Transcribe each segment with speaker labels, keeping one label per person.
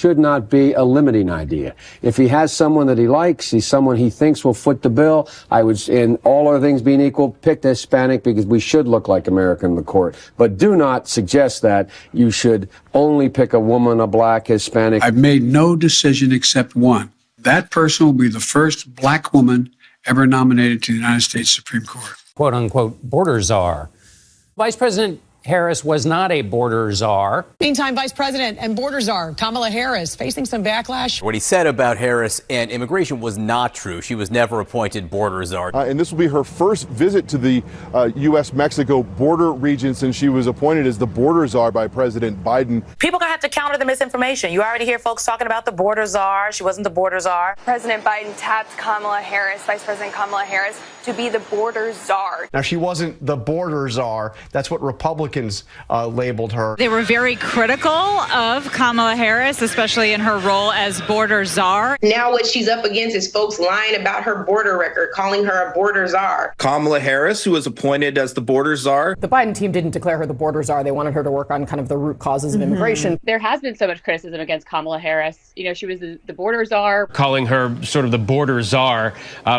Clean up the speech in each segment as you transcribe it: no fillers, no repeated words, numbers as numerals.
Speaker 1: should not be a limiting idea. If he has someone that he likes, he's someone he thinks will foot the bill, I would, in all other things being equal, pick the Hispanic because we should look like America in the court. But do not suggest that you should only pick a woman, a black, Hispanic.
Speaker 2: I've made no decision except one. That person will be the first black woman ever nominated to the United States Supreme Court.
Speaker 3: Quote unquote border czar. Vice President Harris was not a border czar.
Speaker 4: Meantime, Vice President and border czar Kamala Harris facing some backlash.
Speaker 5: What he said about Harris and immigration was not true. She was never appointed border czar.
Speaker 6: And this will be her first visit to the U.S.-Mexico border region since she was appointed as the border czar by President Biden.
Speaker 7: People are going to have to counter the misinformation. You already hear folks talking about the border czar. She wasn't the border czar.
Speaker 8: President Biden tapped Kamala Harris, Vice President Kamala Harris, to be the border czar.
Speaker 9: Now, she wasn't the border czar. That's what Republicans labeled her.
Speaker 10: They were very critical of Kamala Harris, especially in her role as border czar.
Speaker 11: Now what she's up against is folks lying about her border record, calling her a border czar.
Speaker 12: Kamala Harris, who was appointed as the border czar.
Speaker 13: The Biden team didn't declare her the border czar. They wanted her to work on kind of the root causes of immigration.
Speaker 14: There has been so much criticism against Kamala Harris. You know, she was the border czar.
Speaker 15: Calling her sort of the border czar,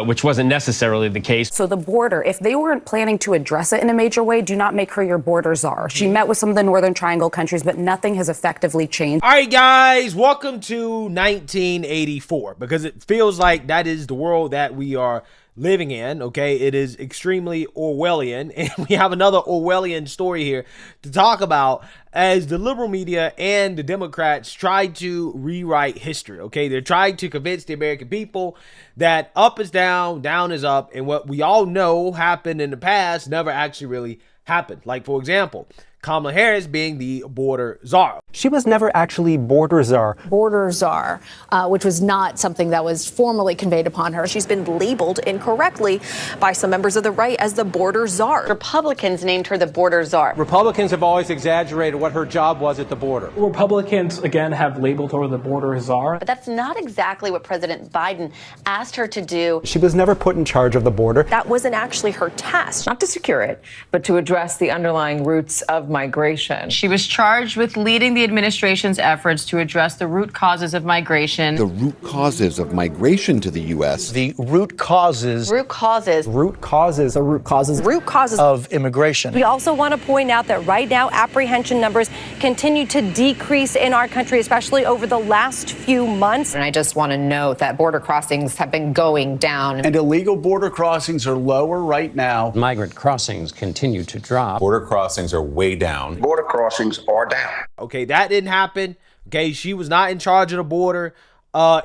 Speaker 15: which wasn't necessarily the case.
Speaker 16: So the border, if they weren't planning to address it in a major way, do not make her your border czar. She met with some of the Northern Triangle countries, but nothing has effectively changed.
Speaker 17: All right, guys, welcome to 1984, because it feels like that is the world that we are living in, okay? It is extremely Orwellian, and we have another Orwellian story here to talk about as the liberal media and the Democrats try to rewrite history, okay? They're trying to convince the American people that up is down, down is up, and what we all know happened in the past never actually really happened. Like, for example, Kamala Harris being the border czar.
Speaker 18: She was never actually border czar.
Speaker 19: Border czar, which was not something that was formally conveyed upon her.
Speaker 20: She's been labeled incorrectly by some members of the right as the border czar.
Speaker 2: Republicans named her the border czar.
Speaker 5: Republicans have always exaggerated what her job was at the border.
Speaker 3: Republicans, again, have labeled her the border czar.
Speaker 2: But that's not exactly what President Biden asked her to do.
Speaker 18: She was never put in charge of the border.
Speaker 20: That wasn't actually her task.
Speaker 4: Not to secure it, but to address the underlying roots of migration.
Speaker 6: She was charged with leading the administration's efforts to address the root causes of migration.
Speaker 1: The root causes of migration to the U.S.
Speaker 9: The root causes.
Speaker 2: Root causes.
Speaker 18: Root causes.
Speaker 13: The root causes.
Speaker 20: Root causes
Speaker 9: of immigration.
Speaker 18: We also want to point out that right now apprehension numbers continue to decrease in our country, especially over the last few months.
Speaker 19: And I just want to note that border crossings have been going down.
Speaker 16: And illegal border crossings are lower right now.
Speaker 3: Migrant crossings continue to drop.
Speaker 17: Border crossings are way down.
Speaker 9: Border crossings are down.
Speaker 17: Okay, that didn't happen. Okay, she was not in charge of the border.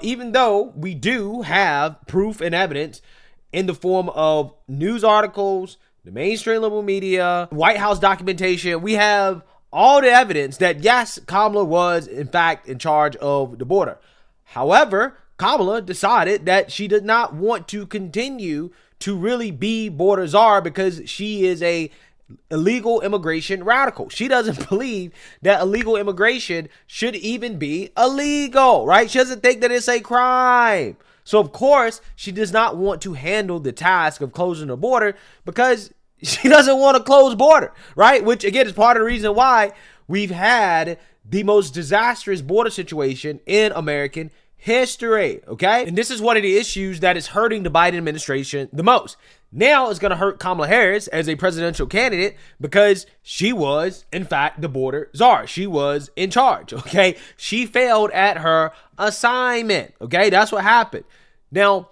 Speaker 17: Even though we do have proof and evidence in the form of news articles, the mainstream liberal media, White House documentation, we have all the evidence that yes, Kamala was in fact in charge of the border. However, Kamala decided that she did not want to continue to really be border czar because she is a illegal immigration radical. She doesn't believe that illegal immigration should even be illegal, right? She doesn't think that it's a crime. So of course, she does not want to handle the task of closing the border because she doesn't want a closed border, right? Which again is part of the reason why we've had the most disastrous border situation in American history, okay? And this is one of the issues that is hurting the Biden administration the most. Now it's going to hurt Kamala Harris as a presidential candidate because she was, in fact, the border czar. She was in charge, okay? She failed at her assignment, okay? That's what happened. Now,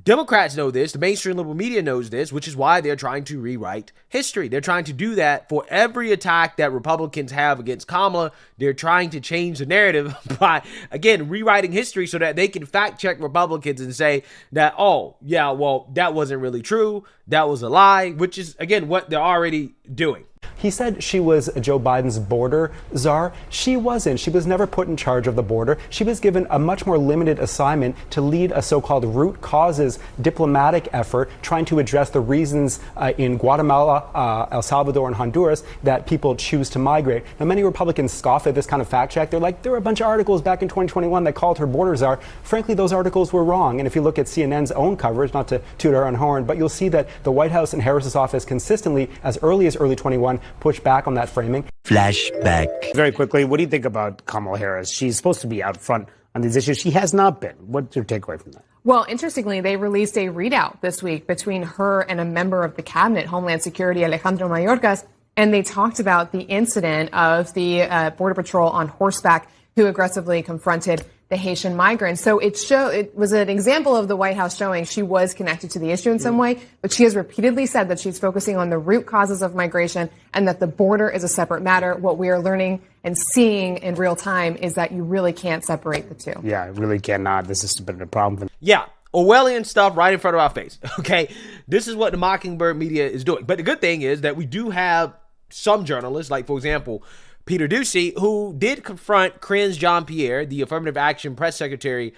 Speaker 17: Democrats know this. The mainstream liberal media knows this, which is why they're trying to rewrite history. They're trying to do that for every attack that Republicans have against Kamala. They're trying to change the narrative by, again, rewriting history so that they can fact check Republicans and say that, oh, yeah, well, that wasn't really true. That was a lie, which is, again, what they're already doing.
Speaker 18: He said she was Joe Biden's border czar. She wasn't. She was never put in charge of the border. She was given a much more limited assignment to lead a so-called root causes diplomatic effort trying to address the reasons in Guatemala, El Salvador, and Honduras that people choose to migrate. Now, many Republicans scoff at this kind of fact check. They're like, there were a bunch of articles back in 2021 that called her border czar. Frankly, those articles were wrong. And if you look at CNN's own coverage, not to toot our own horn, but you'll see that the White House and Harris's office consistently, as early as early 21, push back on that framing.
Speaker 21: Flashback.
Speaker 22: Very quickly, what do you think about Kamala Harris? She's supposed to be out front on these issues. She has not been. What's your takeaway from that?
Speaker 13: Well, interestingly, they released a readout this week between her and a member of the cabinet, Homeland Security, Alejandro Mayorkas, and they talked about the incident of the Border Patrol on horseback who aggressively confronted the Haitian migrants. So it was an example of the White House showing she was connected to the issue in some way, but she has repeatedly said that she's focusing on the root causes of migration and that the border is a separate matter. What we are learning and seeing in real time is that you really can't separate the two.
Speaker 22: Yeah, I really cannot. This has been a problem.
Speaker 17: Yeah, Orwellian stuff right in front of our face. Okay, this is what the Mockingbird media is doing. But the good thing is that we do have some journalists, like, for example, Peter Doocy, who did confront Karine Jean-Pierre, the Affirmative Action press secretary,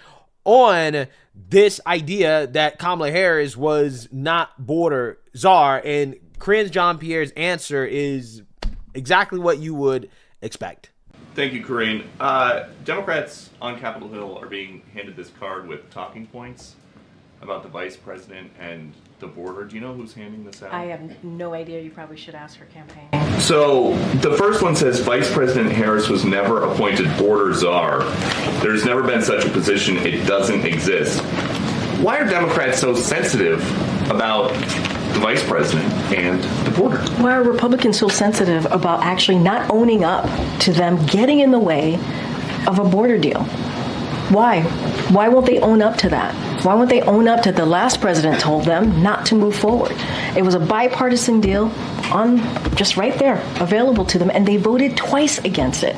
Speaker 17: on this idea that Kamala Harris was not border czar. And Karine Jean-Pierre's answer is exactly what you would expect.
Speaker 23: Thank you, Karine. Democrats on Capitol Hill are being handed this card with talking points about the vice president and the border. Do you know who's handing this out?
Speaker 24: I have no idea. You probably should ask her campaign.
Speaker 23: So the first one says Vice President Harris was never appointed border czar. There's never been such a position. It doesn't exist. Why are Democrats so sensitive about the vice president and the border?
Speaker 24: Why are Republicans so sensitive about actually not owning up to them getting in the way of a border deal? Why? Why won't they own up to that? Why won't they own up to the last president told them not to move forward? It was a bipartisan deal on just right there, available to them, and they voted twice against it.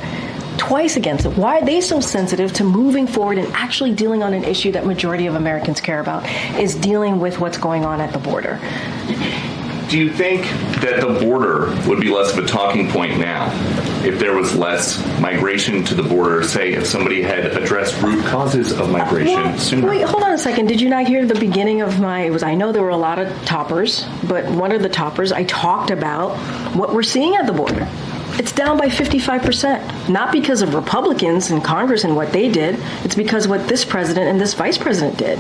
Speaker 24: Twice against it. Why are they so sensitive to moving forward and actually dealing on an issue that majority of Americans care about, is dealing with what's going on at the border?
Speaker 23: Do you think that the border would be less of a talking point now if there was less migration to the border, say if somebody had addressed root causes of migration sooner?
Speaker 24: Wait, hold on a second. Did you not hear the beginning of I know there were a lot of toppers, but one of the toppers, I talked about what we're seeing at the border. It's down by 55%, not because of Republicans in Congress and what they did. It's because what this president and this vice president did.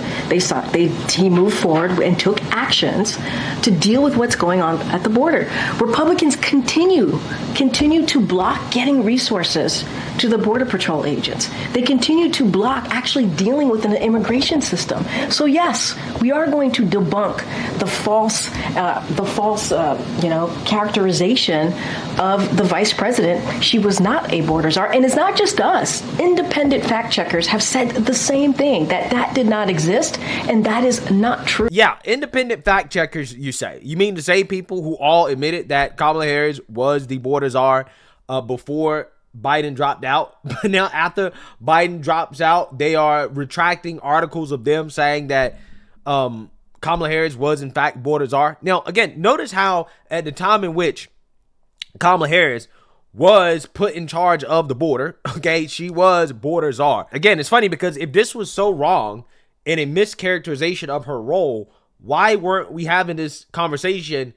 Speaker 24: He moved forward and took actions to deal with what's going on at the border. Republicans continue to block getting resources to the Border Patrol agents. They continue to block actually dealing with an immigration system. So yes, we are going to debunk the false characterization of the vice president. She was not a border czar, and it's not just us. Independent fact checkers have said the same thing, that did not exist, and that is not true.
Speaker 17: Yeah, independent fact checkers, you say. You mean to say people who all admitted that Kamala Harris was the border czar before Biden dropped out, but now after Biden drops out, they are retracting articles of them saying that Kamala Harris was in fact border czar. Now, again, notice how at the time in which Kamala Harris was put in charge of the border, okay, she was border czar. Again, it's funny because if this was so wrong and a mischaracterization of her role, why weren't we having this conversation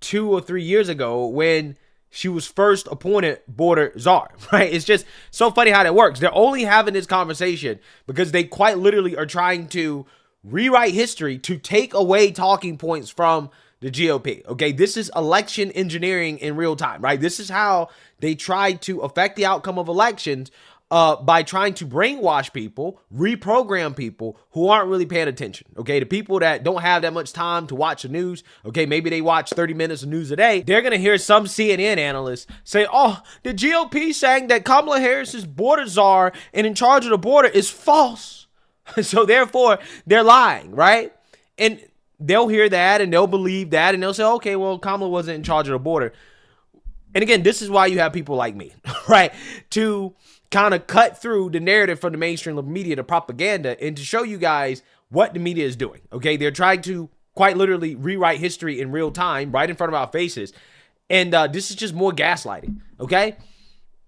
Speaker 17: 2 or 3 years ago when she was first appointed border czar, right? It's just so funny how that works. They're only having this conversation because they quite literally are trying to rewrite history to take away talking points from the GOP. Okay, this is election engineering in real time, right? This is how they try to affect the outcome of elections by trying to brainwash people, reprogram people who aren't really paying attention. Okay, the people that don't have that much time to watch the news, okay, maybe they watch 30 minutes of news a day, they're going to hear some CNN analyst say, oh, the GOP saying that Kamala Harris is border czar and in charge of the border is false. So therefore, they're lying, right? And they'll hear that and they'll believe that and they'll say, okay, well, Kamala wasn't in charge of the border. And again, this is why you have people like me, right? To kind of cut through the narrative from the mainstream media, the propaganda, and to show you guys what the media is doing, okay? They're trying to quite literally rewrite history in real time, right in front of our faces. And this is just more gaslighting, okay?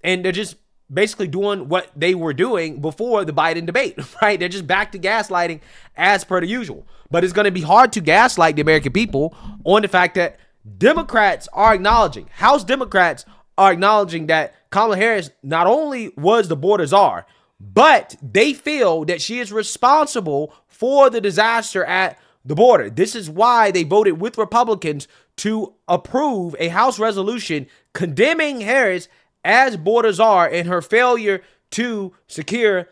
Speaker 17: And they're just basically doing what they were doing before the Biden debate, right? They're just back to gaslighting as per the usual. But it's going to be hard to gaslight the American people on the fact that Democrats are acknowledging, House Democrats are acknowledging that Kamala Harris not only was the border czar, but they feel that she is responsible for the disaster at the border. This is why they voted with Republicans to approve a House resolution condemning Harris as border czar and her failure to secure